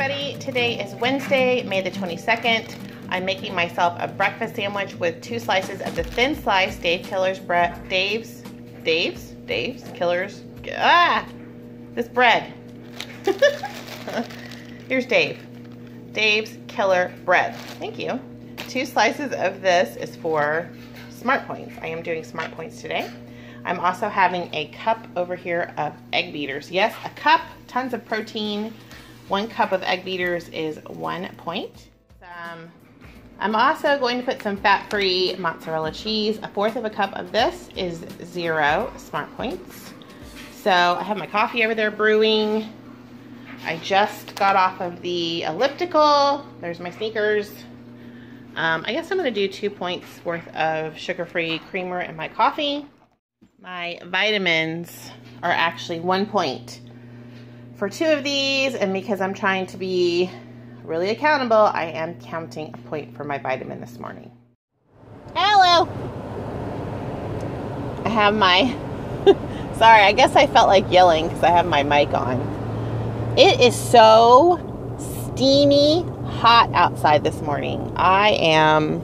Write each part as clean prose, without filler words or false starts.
everybody. Today is Wednesday, May the 22nd. I'm making myself a breakfast sandwich with 2 slices of the thin slice Dave's Killers bread. Dave's Killers. This bread. Here's Dave's Killer bread. Thank you. 2 slices of this is for Smart Points. I am doing Smart Points today. I'm also having a cup over here of egg beaters. Yes, a cup, tons of protein. 1 cup of egg beaters is 1 point. I'm also going to put some fat-free mozzarella cheese. 1/4 of a cup of this is 0 Smart Points. So I have my coffee over there brewing. I just got off of the Elliptical. There's my sneakers. I guess I'm going to do 2 points worth of sugar-free creamer in my coffee. My vitamins are actually 1 point for 2 of these, and because I'm trying to be really accountable, I am counting a point for my vitamin this morning. Hello! I have my, sorry, I guess I felt like yelling because I have my mic on. It is so steamy hot outside this morning. I am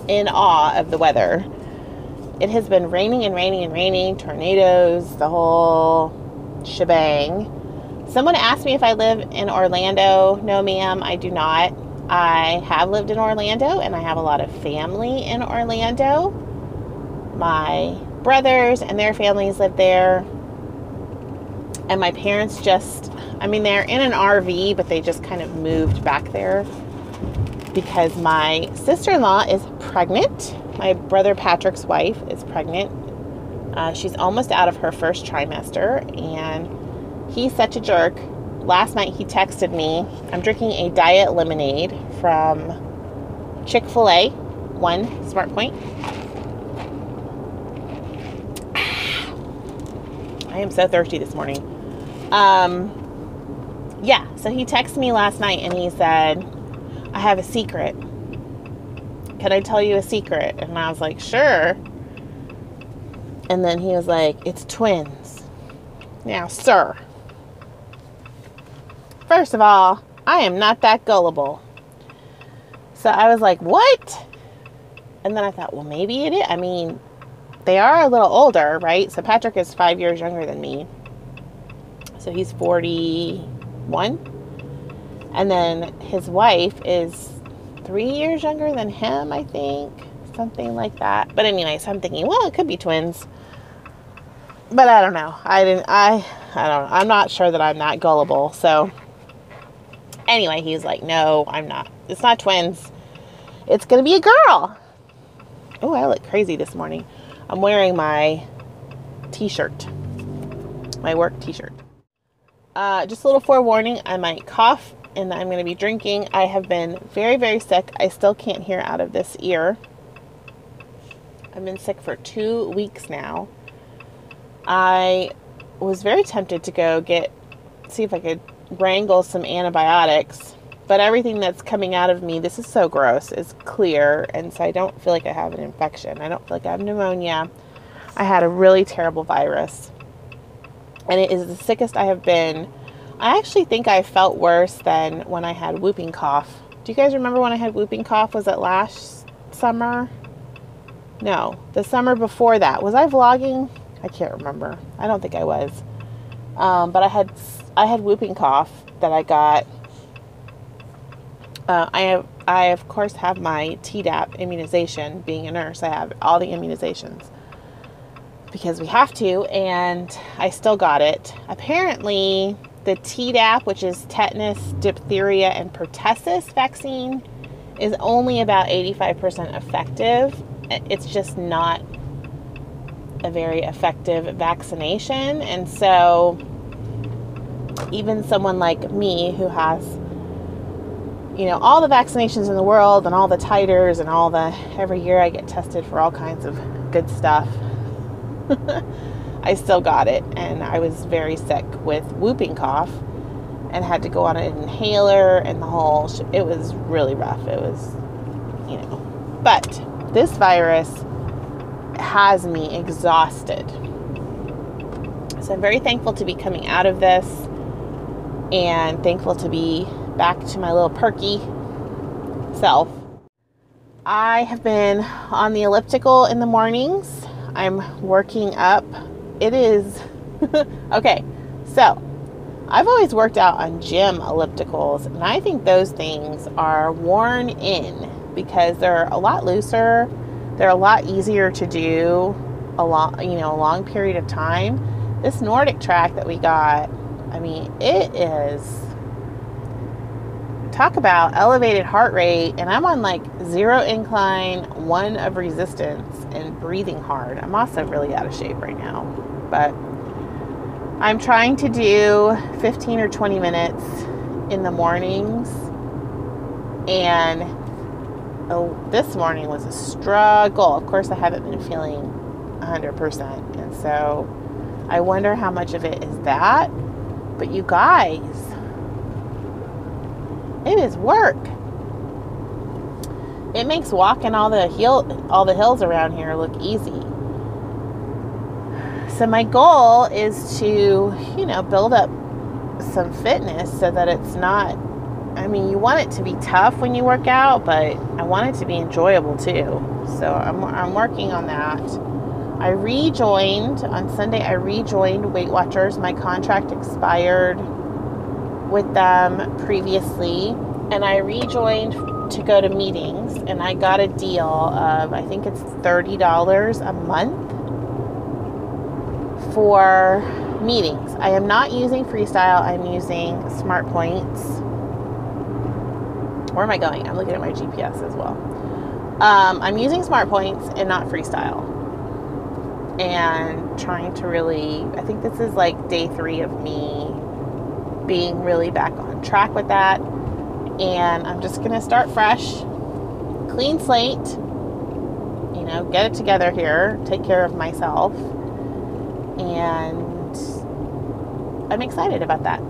in awe of the weather. It has been raining and raining and raining, tornadoes, the whole shebang. Someone asked me if I live in Orlando. No, ma'am, I do not. I have lived in Orlando, and I have a lot of family in Orlando. My brothers and their families live there. And my parents just, I mean, they're in an RV, but they just kind of moved back there because my sister-in-law is pregnant. My brother Patrick's wife is pregnant. She's almost out of her first trimester, and he's such a jerk. Last night he texted me, I'm drinking a diet lemonade from Chick-fil-A, 1 Smart Point. I am so thirsty this morning. Yeah, so he texted me last night and he said, I have a secret. Can I tell you a secret? And I was like, sure. And then he was like, it's twins. Now, sir, first of all, I am not that gullible. So I was like, what? And then I thought, well, maybe it is. I mean, they are a little older, right? So Patrick is 5 years younger than me. So he's 41. And then his wife is 3 years younger than him, I think. Something like that. But anyway, so I'm thinking, well, it could be twins. But I don't know. I don't know. I'm not sure that I'm that gullible. So anyway, he's like, no, I'm not. It's not twins. It's going to be a girl. Oh, I look crazy this morning. I'm wearing my t-shirt. My work t-shirt. Just a little forewarning. I might cough and I'm going to be drinking. I have been very, very sick. I still can't hear out of this ear. I've been sick for 2 weeks now. I was very tempted to go see if I could wrangle some antibiotics, but everything that's coming out of me, this is so gross, is clear, and so I don't feel like I have an infection. I don't feel like I have pneumonia. I had a really terrible virus, and it is the sickest I have been. I actually think I felt worse than when I had whooping cough. Do you guys remember when I had whooping cough? Was it last summer? No, the summer before that. Was I vlogging? I can't remember. I don't think I was. But I had whooping cough that I got. I of course have my Tdap immunization. Being a nurse, I have all the immunizations because we have to, and I still got it. Apparently, the Tdap, which is tetanus, diphtheria, and pertussis vaccine, is only about 85% effective. It's just not a very effective vaccination, and so even someone like me who has, you know, all the vaccinations in the world and all the titers and every year I get tested for all kinds of good stuff, I still got it, and I was very sick with whooping cough and had to go on an inhaler and the whole it was really rough. It was, you know, but this virus has me exhausted. So I'm very thankful to be coming out of this and thankful to be back to my little perky self. I have been on the elliptical in the mornings. I'm working up. It is, okay, so I've always worked out on gym ellipticals, and I think those things are worn in because they're a lot looser. They're a lot easier to do a long period of time. This Nordic track that we got, I mean, it is, talk about elevated heart rate, and I'm on like 0 incline, 1 of resistance, and breathing hard. I'm also really out of shape right now, but I'm trying to do 15 or 20 minutes in the mornings, and this morning was a struggle. Of course, I haven't been feeling 100%, and so I wonder how much of it is that. But you guys, it is work. It makes walking all the hills around here look easy. So my goal is to, build up some fitness so that it's not, I mean, you want it to be tough when you work out, but I want it to be enjoyable too. So I'm working on that. I rejoined on Sunday. I rejoined Weight Watchers. My contract expired with them previously, and I rejoined to go to meetings, and I got a deal of, I think it's $30 a month for meetings. I am not using Freestyle. I'm using Smart Points. Where am I going? I'm looking at my GPS as well. I'm using Smart Points and not Freestyle, and trying to really, I think this is like day 3 of me being really back on track with that. And I'm just going to start fresh, clean slate, get it together here, take care of myself. And I'm excited about that.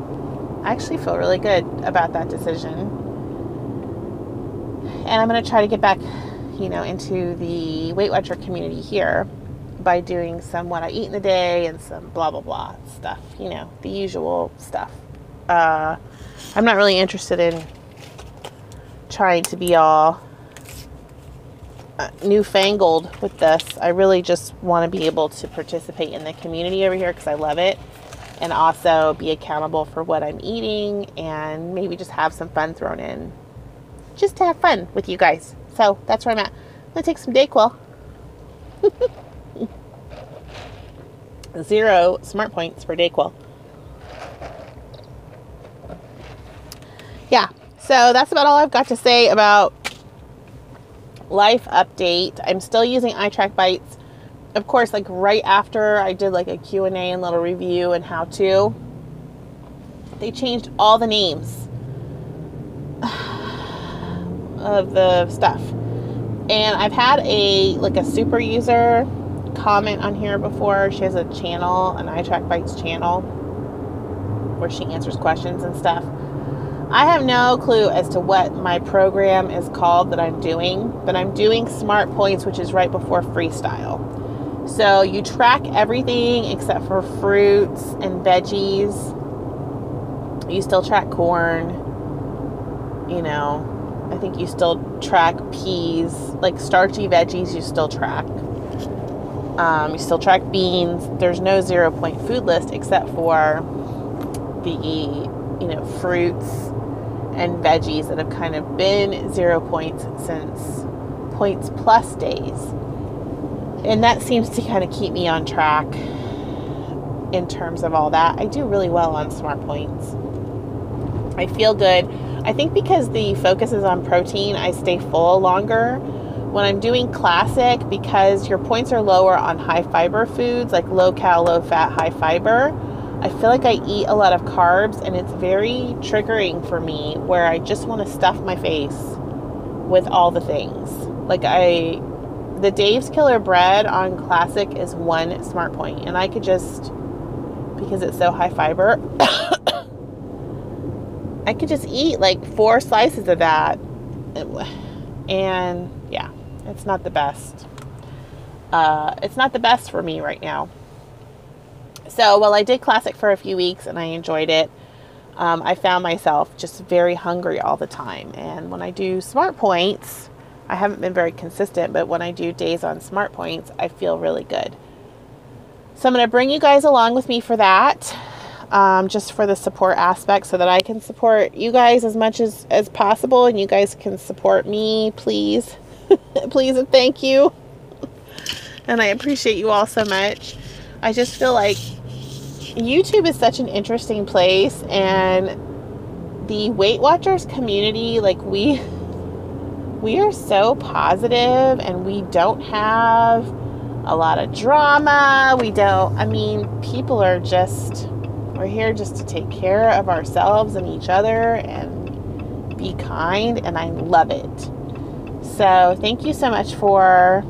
I actually feel really good about that decision. And I'm going to try to get back, into the Weight Watcher community here by doing some what I eat in the day and some blah, blah, blah stuff, the usual stuff. I'm not really interested in trying to be all newfangled with this. I really just want to be able to participate in the community over here because I love it, and also be accountable for what I'm eating, and maybe just have some fun thrown in, just to have fun with you guys. So that's where I'm at. I'm gonna take some DayQuil. 0 Smart Points for DayQuil. Yeah, so that's about all I've got to say about life update. I'm still using iTrack Bites. Of course, like right after I did like a Q&A and little review and how to, they changed all the names of the stuff. And I've had a super user comment on here before. She has a channel, an iTrack Bites channel, where she answers questions and stuff. I have no clue as to what my program is called that I'm doing, but I'm doing Smart Points, which is right before Freestyle. So you track everything except for fruits and veggies. You still track corn, I think you still track peas, like starchy veggies you still track. You still track beans. There's no 0 point food list except for the, fruits and veggies that have kind of been 0 points since Points Plus days. And that seems to kind of keep me on track in terms of all that. I do really well on Smart Points. I feel good. I think because the focus is on protein, I stay full longer. When I'm doing Classic, because your points are lower on high fiber foods, like low cal, low fat, high fiber, I feel like I eat a lot of carbs, and it's very triggering for me where I just want to stuff my face with all the things. Like the Dave's Killer Bread on Classic is 1 Smart Point, and I could just, because it's so high fiber, I could just eat like 4 slices of that. And yeah, it's not the best. It's not the best for me right now. So, well, I did Classic for a few weeks and I enjoyed it. I found myself just very hungry all the time. And when I do Smart Points, I haven't been very consistent, but when I do days on Smart Points, I feel really good. So I'm going to bring you guys along with me for that, just for the support aspect, so that I can support you guys as much as possible, and you guys can support me, please. Please and thank you. And I appreciate you all so much. I just feel like YouTube is such an interesting place, and the Weight Watchers community, like we are so positive, and we don't have a lot of drama. People are just, we're here just to take care of ourselves and each other and be kind, and I love it. So thank you so much for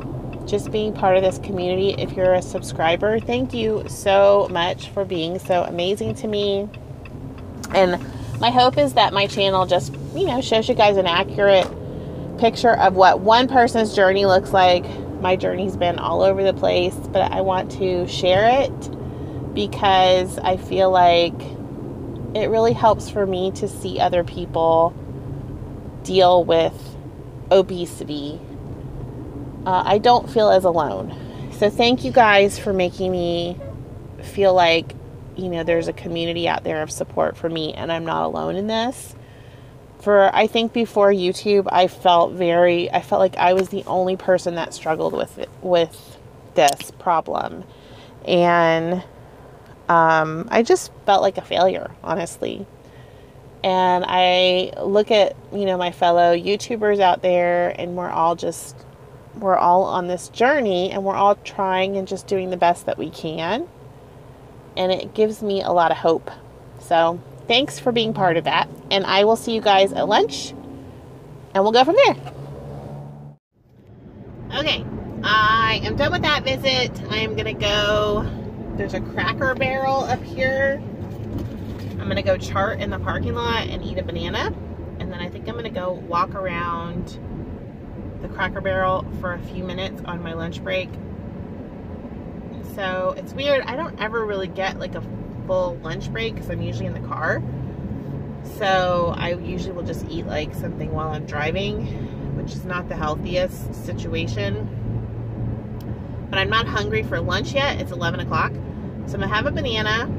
just being part of this community. If you're a subscriber, thank you so much for being so amazing to me. And my hope is that my channel just, shows you guys an accurate picture of what one person's journey looks like. My journey's been all over the place, but I want to share it because I feel like it really helps for me to see other people deal with obesity. I don't feel as alone. So thank you guys for making me feel like, there's a community out there of support for me, and I'm not alone in this. I think before YouTube, I felt like I was the only person that struggled with this problem. And I just felt like a failure, honestly. And I look at, my fellow YouTubers out there, and we're all on this journey, and we're all trying and just doing the best that we can. And it gives me a lot of hope. So thanks for being part of that. And I will see you guys at lunch, and we'll go from there. Okay, I am done with that visit. I am going to go, there's a Cracker Barrel up here. I'm going to go chart in the parking lot and eat a banana. And then I think I'm going to go walk around the Cracker Barrel for a few minutes on my lunch break. So it's weird, I don't ever really get like a full lunch break because I'm usually in the car. So I usually will just eat like something while I'm driving, which is not the healthiest situation. But I'm not hungry for lunch yet. It's 11 o'clock. So I'm gonna have a banana,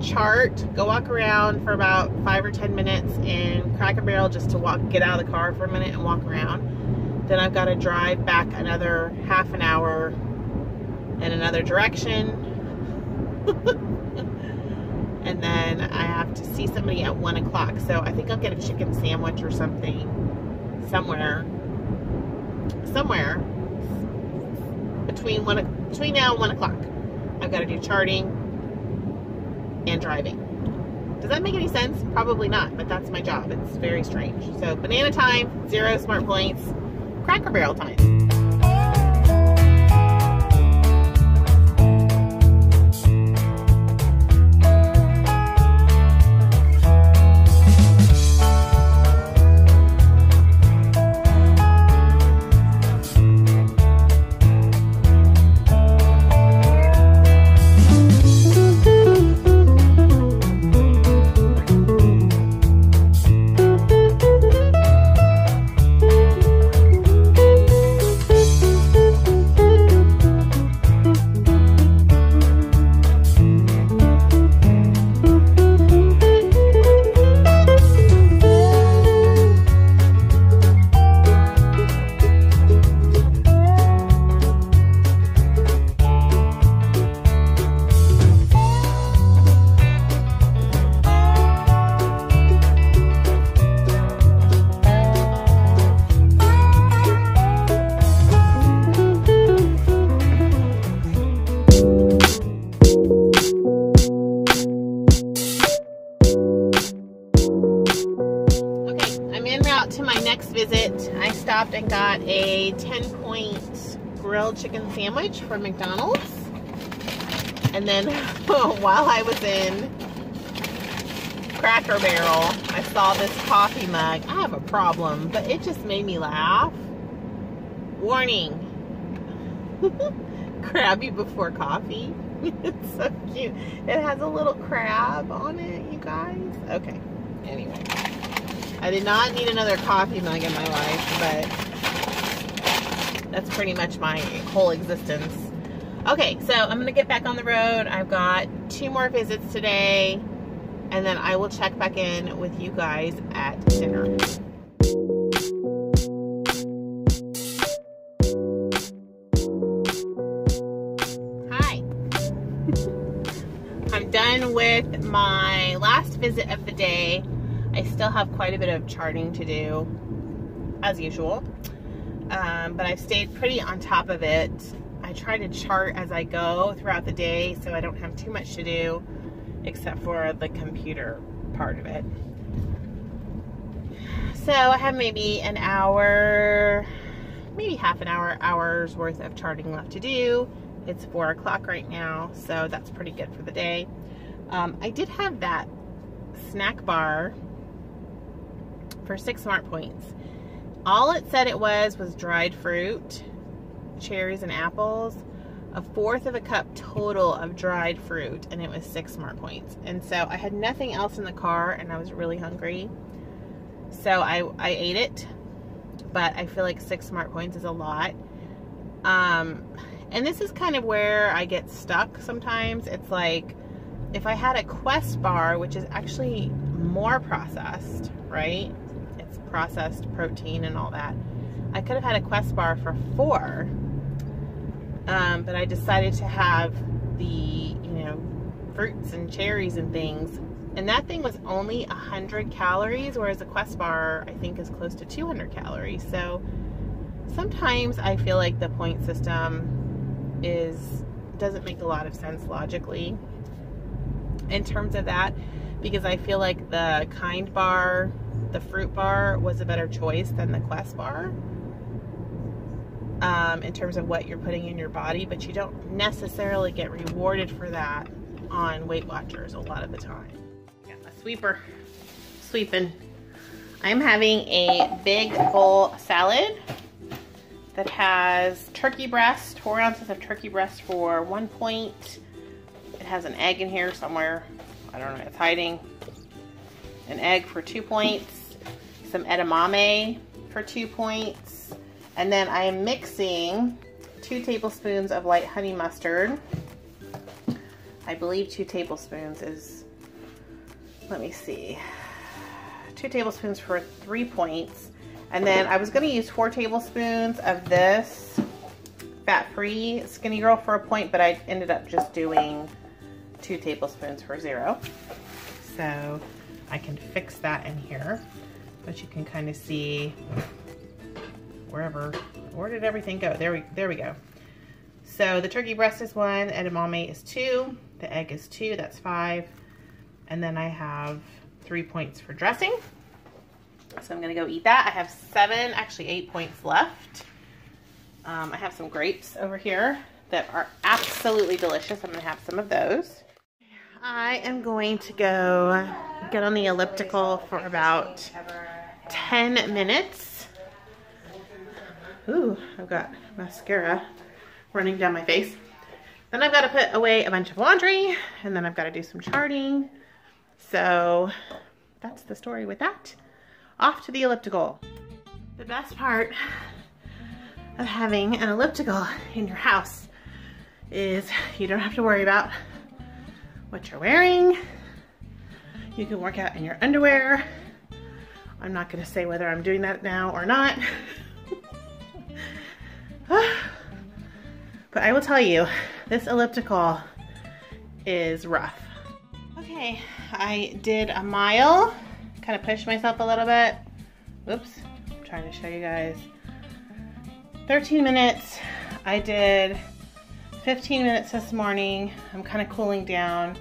chart, go walk around for about 5 or 10 minutes in Cracker Barrel just to get out of the car for a minute and walk around. Then I've got to drive back another half an hour in another direction. And then I have to see somebody at 1 o'clock. So I think I'll get a chicken sandwich or something somewhere between now and 1 o'clock. I've got to do charting and driving. Does that make any sense? Probably not, but that's my job. It's very strange. So banana time, 0 Smart Points, Cracker Barrel time. To my next visit, I stopped and got a 10-point grilled chicken sandwich from McDonald's. And then while I was in Cracker Barrel, I saw this coffee mug. I have a problem, but it just made me laugh. Warning. Crabby before coffee. It's so cute. It has a little crab on it, you guys. Okay. Anyway, I did not need another coffee mug in my life, but that's pretty much my whole existence. Okay, so I'm gonna get back on the road. I've got 2 more visits today, and then I will check back in with you guys at dinner. Hi. I'm done with my last visit of the day. I still have quite a bit of charting to do, as usual, but I've stayed pretty on top of it. I try to chart as I go throughout the day so I don't have too much to do except for the computer part of it. So I have maybe an hour, maybe half an hour's worth of charting left to do. It's 4 o'clock right now, so that's pretty good for the day. I did have that snack bar for 6 smart points. All it said it was dried fruit, cherries and apples, 1/4 of a cup total of dried fruit, and it was 6 smart points. And so I had nothing else in the car and I was really hungry. So I ate it, but I feel like 6 smart points is a lot. And this is kind of where I get stuck sometimes. It's like, if I had a Quest bar, which is actually more processed, right? It's processed protein and all that. I could have had a Quest bar for 4, but I decided to have the, you know, fruits and cherries and things. And that thing was only 100 calories, whereas a Quest bar, I think, is close to 200 calories. So sometimes I feel like the point system doesn't make a lot of sense logically in terms of that, because I feel like the Kind bar, the fruit bar, was a better choice than the Quest bar in terms of what you're putting in your body, but you don't necessarily get rewarded for that on Weight Watchers a lot of the time. Got my sweeper sweeping. I'm having a big bowl salad that has turkey breast, 4 ounces of turkey breast for 1 point. It has an egg in here somewhere. I don't know, it's hiding. An egg for 2 points. Some edamame for 2 points. And then I am mixing 2 tablespoons of light honey mustard. I believe 2 tablespoons is, let me see, 2 tablespoons for 3 points. And then I was gonna use 4 tablespoons of this fat-free Skinny Girl for 1 point, but I ended up just doing 2 tablespoons for 0. So I can fix that in here, but you can kind of see where did everything go? There we go. So the turkey breast is 1, edamame is 2, the egg is 2, that's 5. And then I have 3 points for dressing. So I'm gonna go eat that. I have 7, actually 8 points left. I have some grapes over here that are absolutely delicious. I'm gonna have some of those. I am going to go get on the elliptical for about 10 minutes. Ooh, I've got mascara running down my face. Then I've got to put away a bunch of laundry, and then I've got to do some charting. So that's the story with that. Off to the elliptical. The best part of having an elliptical in your house is you don't have to worry about what you're wearing. You can work out in your underwear. I'm not going to say whether I'm doing that now or not. But I will tell you, this elliptical is rough. Okay, I did a mile, kind of pushed myself a little bit. Whoops, I'm trying to show you guys. 13 minutes. I did 15 minutes this morning. I'm kind of cooling down.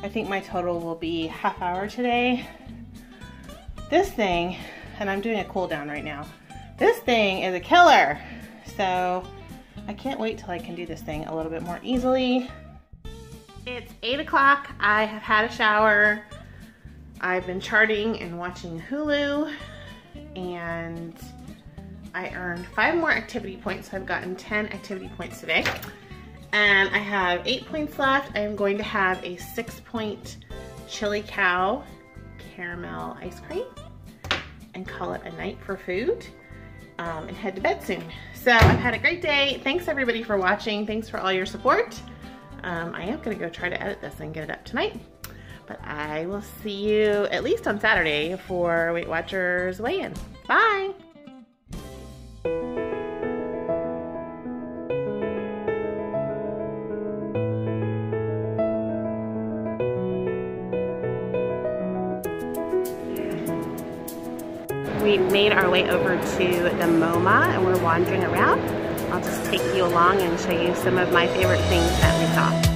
I think my total will be half hour today. This thing, and I'm doing a cool down right now. This thing is a killer. So I can't wait till I can do this thing a little bit more easily. It's 8 o'clock. I have had a shower. I've been charting and watching Hulu, and I earned 5 more activity points. So I've gotten 10 activity points today. And I have 8 points left. I am going to have a 6-point chili cow caramel ice cream and call it a night for food and head to bed soon. So I've had a great day. Thanks everybody for watching. Thanks for all your support. I am gonna go try to edit this and get it up tonight. But I will see you at least on Saturday for Weight Watchers weigh-in. Bye. We made our way over to the MoMA and we're wandering around. I'll just take you along and show you some of my favorite things that we saw.